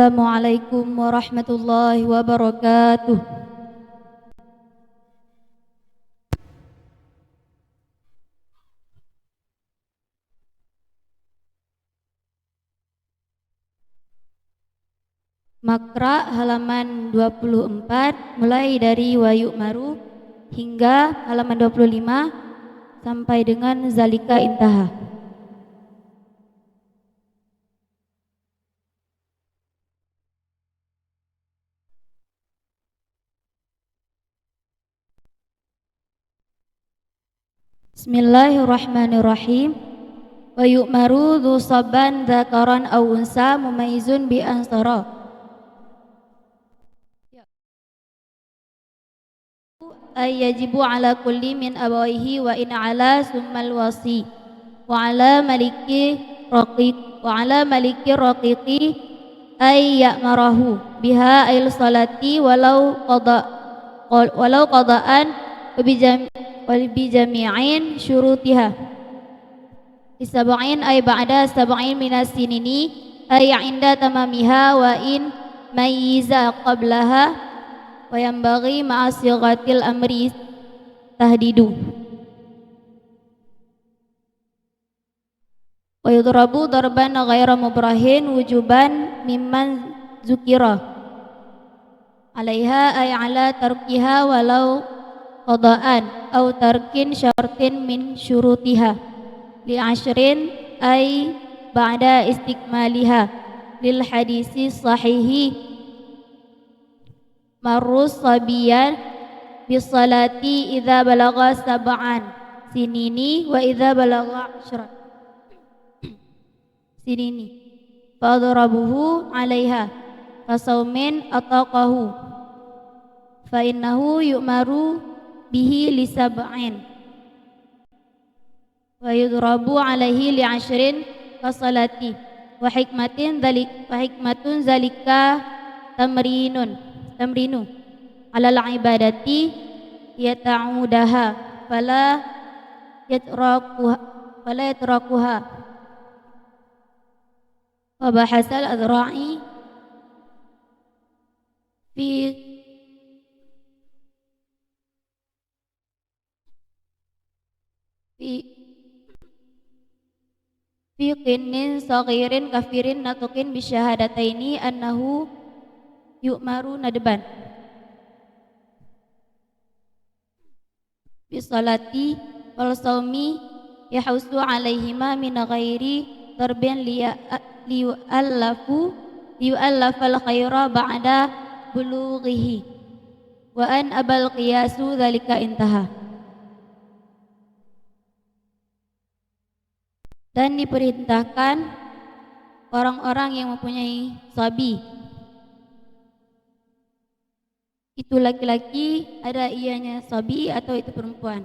Assalamualaikum warahmatullahi wabarakatuh. Makra halaman 24 mulai dari wa yu'maru hingga halaman 25 sampai dengan zalika intaha. Bismillahirrahmanirrahim. Wa yu'maru dhu saban dzakaran aw unsa mumayyizun bi ansara. Ay yajibu ala kulli min abawaihi wa in ala summal wasi wa ala maliki raqiqi ay ya'marahu biha ayl salati walau qada'an wa bi jami'in syurutiha bisab'in ay ba'da sab'in minas sinini ay 'inda tamamiha wa in mayyiza qablaha wa yanbaghi ma'a sighatil amri tahdidu wa yudrabu darban ghaira mubrahin wujuban mimman zukira alaiha ay ala tarkiha walau qada'an aw tarkin syartin min syurutiha li ashrin ay ba'da istikmaliha lil hadisi sahihi marus sabiyan bisalati idza balagha sab'an sinini wa idza balagha 'ashra sinini fadrabuhu 'alaiha fasaumin ataqahu fa innahu yu'maru bihi li sab'in wa yudrabu 'alaihi li 'ashrin kasalati wa hikmatun zalika tamrinu alal ibadati yata'udaha fala yatrakuha wa bahasal adra'i fi qinnin saghirin kafirin natukin bisyahadataini annahu yu'maru nadban bisalati wal saumi yahussu alaihima min ghairi darbin liyu'allafal khaira ba'da bulughihi wa an abal qiyasu dzalika intaha. Dan diperintahkan orang-orang yang mempunyai sabi, itu laki-laki ada ianya sabi atau itu perempuan,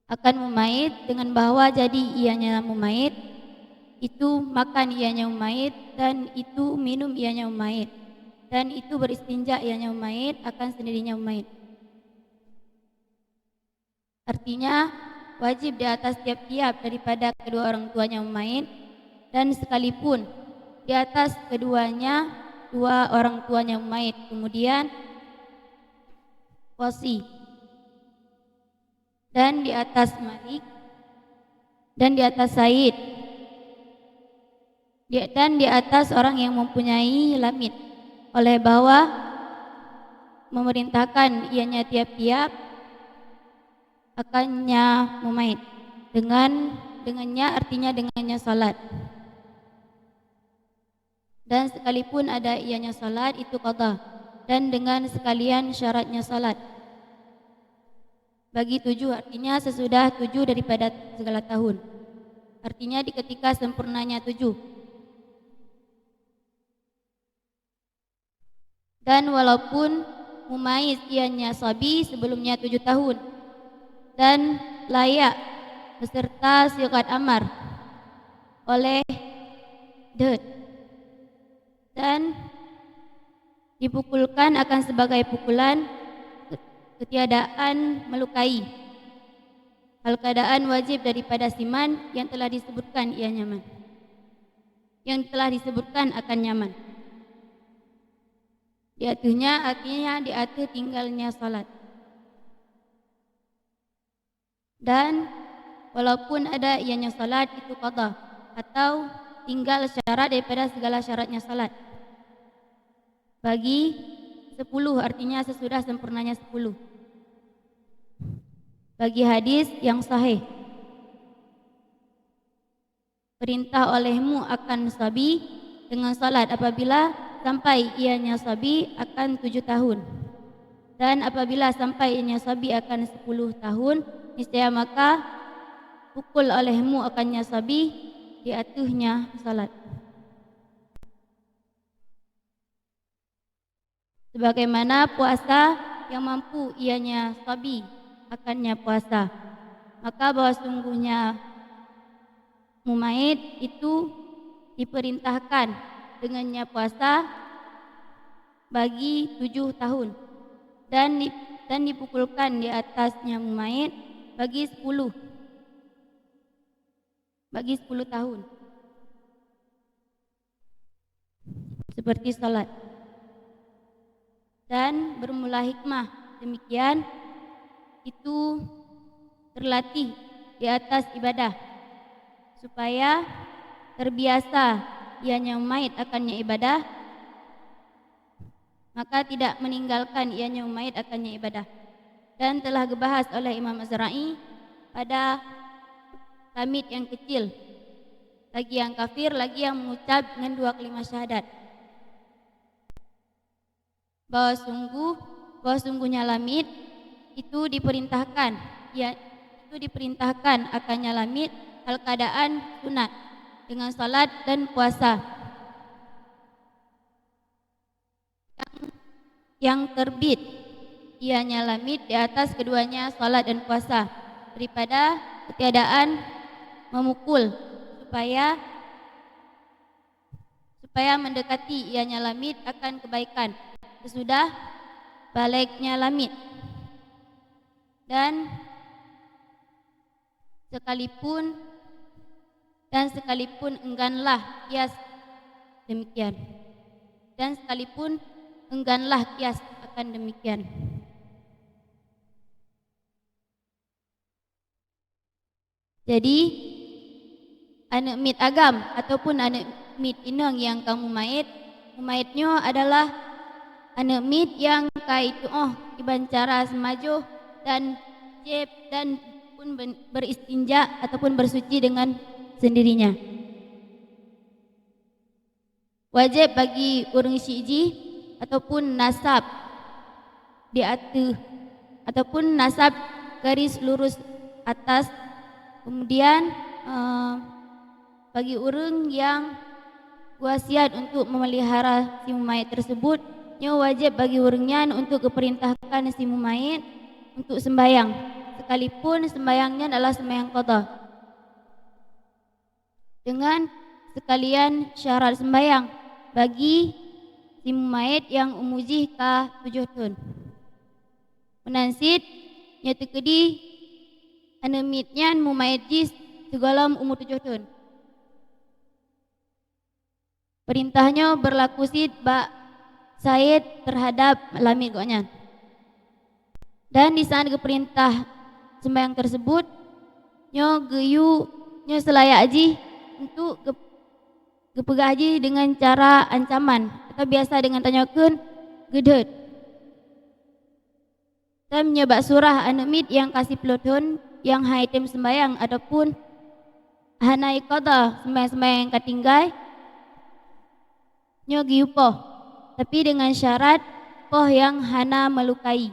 akan memait dengan bahwa jadi ianya memait, itu makan ianya memait, dan itu minum ianya memait, dan itu beristinja ianya memait akan sendirinya memait. Artinya wajib di atas tiap-tiap daripada kedua orang tuanya memait, dan sekalipun di atas keduanya dua orang tuanya memait, kemudian wasi, dan di atas malik, dan di atas said, dan di atas orang yang mempunyai lamit, oleh bahwa memerintahkan ianya tiap-tiap akannya memait, dengannya artinya dengannya salat, dan sekalipun ada ianya salat itu qadha, dan dengan sekalian syaratnya salat bagi 7, artinya sesudah 7 daripada segala tahun, artinya di ketika sempurnanya 7. Dan walaupun mumaiz ianya sabi sebelumnya 7 tahun dan layak beserta sigat amar oleh det, dan dipukulkan akan sebagai pukulan ketiadaan melukai, hal keadaan wajib daripada siman yang telah disebutkan ianya man. yang telah disebutkan akan nyaman. Diaturnya artinya diatur tinggalnya salat. Dan walaupun ada ianya salat itu qada atau tinggal syarat daripada segala syaratnya salat. Bagi 10 artinya sesudah sempurnanya 10. Bagi hadis yang sahih, perintah olehmu akan sabi dengan salat apabila sampai ianya sabi akan 7 tahun. Dan apabila sampai ianya sabi akan 10 tahun, niscaya maka pukul olehmu akannya sabi diaturnya salat. Sebagaimana puasa yang mampu ianya sabi akannya puasa, maka bahwa sungguhnya mumaid itu diperintahkan dengannya puasa bagi 7 tahun dan dipukulkan di atasnya mumaid bagi 10 tahun seperti salat. Dan bermula hikmah demikian itu terlatih di atas ibadah supaya terbiasa ianya umaid akannya ibadah, maka tidak meninggalkan ianya umaid akannya ibadah. Dan telah dibahas oleh Imam Az-Zura'i pada tamid yang kecil, lagi yang kafir, lagi yang mengucap dengan 2 kalimat syahadat, bahwa sungguhnya lamid itu diperintahkan akannya lamid hal keadaan sunat dengan salat dan puasa yang terbit ianya lamid di atas keduanya salat dan puasa daripada ketiadaan memukul supaya mendekati ianya lamid akan kebaikan sesudah baliknya lamid. Dan sekalipun engganlah kias demikian. Dan sekalipun engganlah kias akan demikian. Jadi anak mit agam ataupun anak mit inang yang kamu mumaidnya adalah anak mit yang kaitu iban cara semajuh dan jeb dan pun beristinja ataupun bersuci dengan sendirinya. Wajib bagi orang syiji ataupun nasab diatur ataupun nasab garis lurus atas, kemudian bagi orang yang wasiat untuk memelihara si mumaid tersebut, wajib bagi orangnya untuk keperintahkan si mumaid untuk sembahyang, sekalipun sembahyangnya adalah sembahyang qada, dengan sekalian syarat sembahyang bagi si mumaid yang umujih ka 7 tahun. Menansit nyata kedi anemitnya mumaid jis segalam umur 7 tahun. Perintahnya berlaku sid ba Said terhadap lamid gonya. Dan di saat keperintah sembahyang tersebut nyo selayak aji untuk gepegah aji dengan cara ancaman atau biasa dengan tanyakeun gedet. Dan menyebab surah anemid yang kasih peloton yang haitem sembahyang ataupun hanai qada sembahyang katinggai nyo giupoh, tapi dengan syarat poh yang hana melukai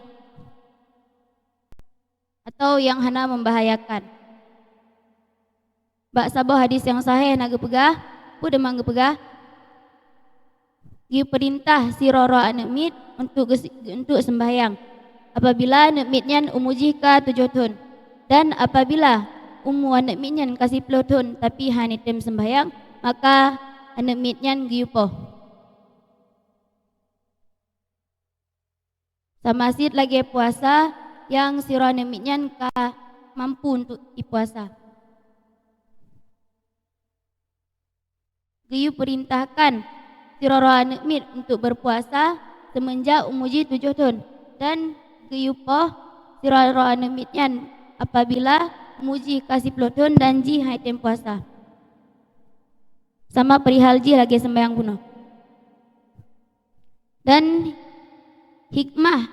atau yang hana membahayakan. Bak sabah hadis yang sahih nak gepegah, demang gepegah giu perintah si roro anemid untuk sembahyang apabila anemidnya umuji ka 7 tahun, dan apabila anemidnya kasih peloton tapi hanitem sembahyang, maka anemidnya giupoh. Sama sid lagi puasa yang sironemitnya ka mampu untuk dipuasa. Geyu perintahkan si Roro Anemit untuk berpuasa semenjak umuji 7 tahun. Dan geyu poh si Roro Anemitnya apabila umuji kasih 10 tahun dan ji hai tem puasa. Sama perihal ji lagi sembahyang bunuh. Dan hikmah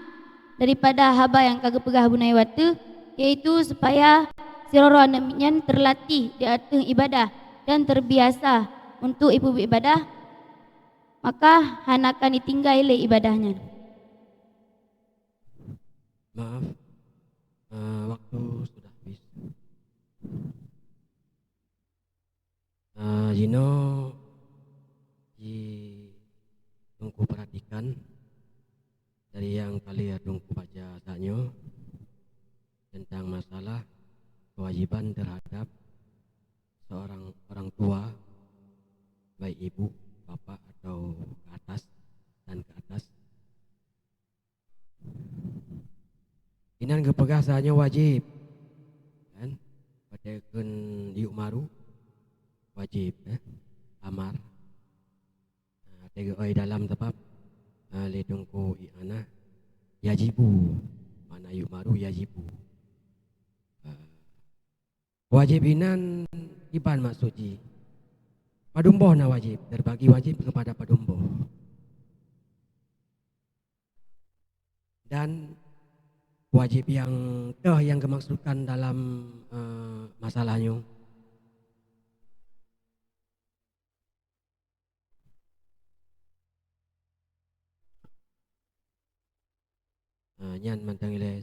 daripada haba yang kagak pegah bunai watu yaitu supaya si Roro Anemitnya terlatih di atas ibadah dan terbiasa untuk ibu ibadah, maka hanakan ditinggal ibadahnya. Maaf, waktu sudah habis. Jino, tungku perhatikan dari yang kalian tungku baca tanyo tentang masalah kewajiban terhadap seorang orang tua, baik ibu, bapak atau ke atas dan ke atas. Inan kepegasannya wajib, kan? Padahal diuk maru wajib, amar. Tega oi dalam tepap, le tungku iana yajibu, mana yuk maru yajibu. Wajib inan iban maksudji. Padumboh na wajib, terbagi wajib kepada padumboh. Dan wajib yang yang kemaksudkan dalam masalahnya. Nyan mantang ile.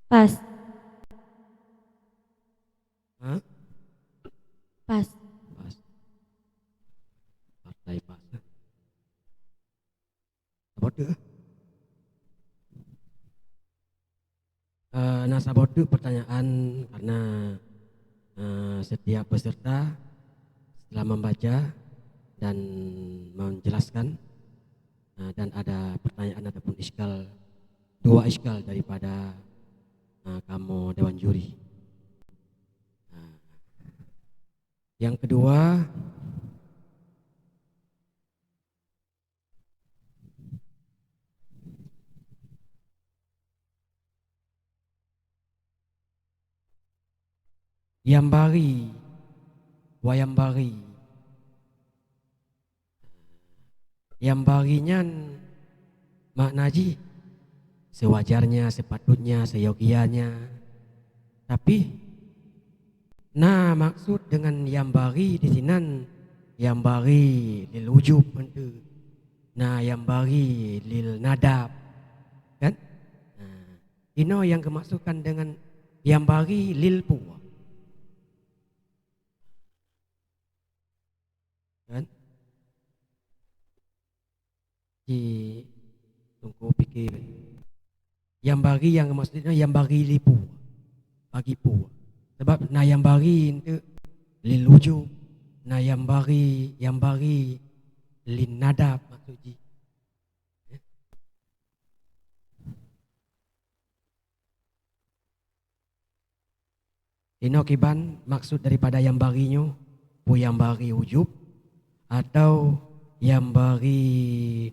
Pas. Hah? Pas. Pas. Partai pas. Sabote. Nah sabote pertanyaan karena setiap peserta setelah membaca dan menjelaskan dan ada pertanyaan ataupun iskal, dua iskal daripada kamu dewan juri. Yang kedua, yambari, wayambari. Yambarinya maknaji sewajarnya, sepatutnya, seyogianya. Tapi nah maksud dengan yambari di sini yambari lil wujub itu. Nah yambari lil nadab. Kan? Nah, ino yang kemasukan dengan yambari lil puwa. Kan? Tunggu pikir. Yambari yang maksudnya yambari lipu. Bagi puwa. Sebab na yambari itu lil wujub. Na yambari lin nadab maksudnya. Ino kiban maksud daripada yambarinya pu yambari wujub atau yambari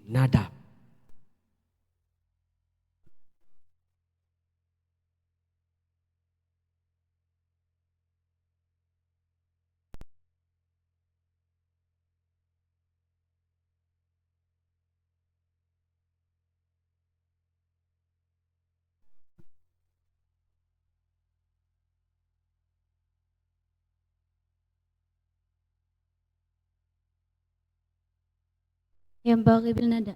nadab. Yang bagi bil nada.